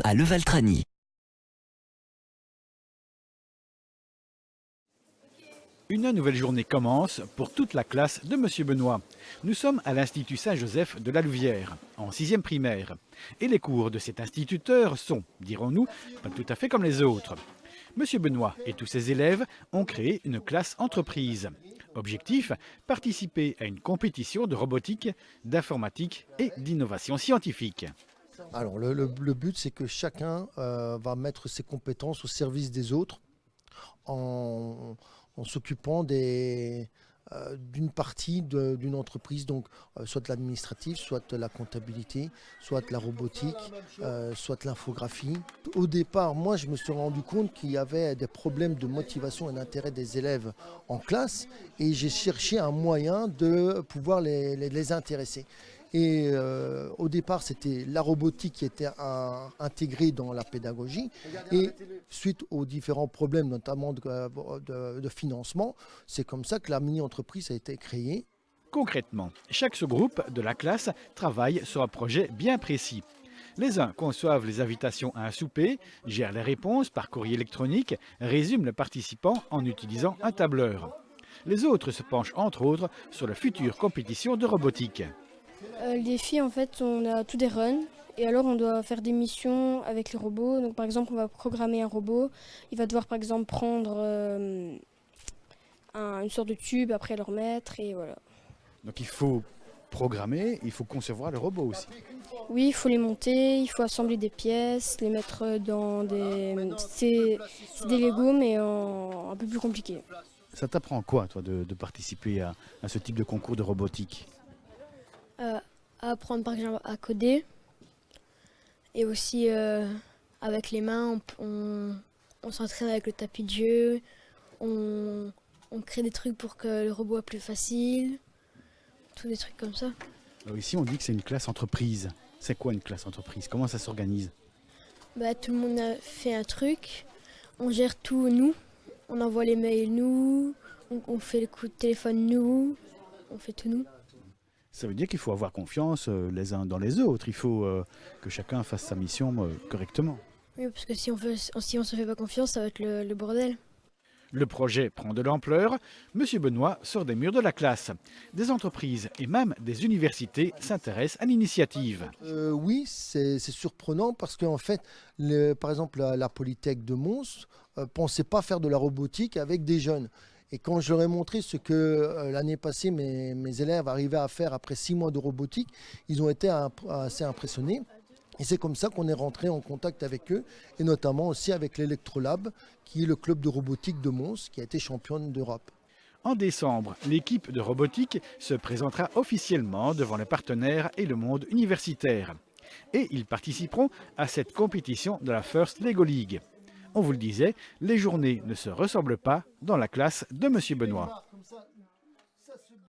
à Levaltrani. Une nouvelle journée commence pour toute la classe de Monsieur Benoît. Nous sommes à l'Institut Saint-Joseph de la Louvière, en 6e primaire. Et les cours de cet instituteur sont, dirons-nous, pas tout à fait comme les autres. Monsieur Benoît et tous ses élèves ont créé une classe entreprise. Objectif, participer à une compétition de robotique, d'informatique et d'innovation scientifique. Alors le but, c'est que chacun va mettre ses compétences au service des autres en s'occupant d'une partie d'une entreprise, donc soit de l'administratif, soit de la comptabilité, soit de la robotique, soit de l'infographie. Au départ, moi, je me suis rendu compte qu'il y avait des problèmes de motivation et d'intérêt des élèves en classe et j'ai cherché un moyen de pouvoir les intéresser. Et au départ, c'était la robotique qui était intégrée dans la pédagogie. Et suite aux différents problèmes, notamment de financement, c'est comme ça que la mini-entreprise a été créée. Concrètement, chaque sous-groupe de la classe travaille sur un projet bien précis. Les uns conçoivent les invitations à un souper, gèrent les réponses par courrier électronique, résument le participant en utilisant un tableur. Les autres se penchent entre autres sur la future compétition de robotique. Les filles, en fait, on a tout des runs. Et alors, on doit faire des missions avec les robots. Donc, par exemple, on va programmer un robot. Il va devoir, par exemple, prendre une sorte de tube, après le remettre, et voilà. Donc il faut programmer, il faut concevoir le robot aussi. Oui, il faut les monter, il faut assembler des pièces, les mettre dans des... C'est des Lego, mais un peu plus compliqué. Ça t'apprend quoi, toi, de participer à ce type de concours de robotique? À apprendre par exemple à coder et aussi avec les mains on s'entraîne avec le tapis de jeu, on crée des trucs pour que le robot soit plus facile, tous des trucs comme ça. Alors ici on dit que c'est une classe entreprise. C'est quoi une classe entreprise? Comment ça s'organise? Tout le monde a fait un truc, on gère tout nous, on envoie les mails nous, on fait le coup de téléphone nous, on fait tout nous. Ça veut dire qu'il faut avoir confiance les uns dans les autres. Il faut que chacun fasse sa mission correctement. Oui, parce que si on se fait pas confiance, ça va être le bordel. Le projet prend de l'ampleur. Monsieur Benoît sort des murs de la classe. Des entreprises et même des universités s'intéressent à l'initiative. Oui, c'est surprenant parce qu'en fait, par exemple, la Polytech de Mons ne pensait pas faire de la robotique avec des jeunes. Et quand je leur ai montré ce que l'année passée mes élèves arrivaient à faire après 6 mois de robotique, ils ont été assez impressionnés. Et c'est comme ça qu'on est rentré en contact avec eux, et notamment aussi avec l'Electrolab, qui est le club de robotique de Mons, qui a été championne d'Europe. En décembre, l'équipe de robotique se présentera officiellement devant les partenaires et le monde universitaire. Et ils participeront à cette compétition de la First Lego League. On vous le disait, les journées ne se ressemblent pas dans la classe de Monsieur Benoît.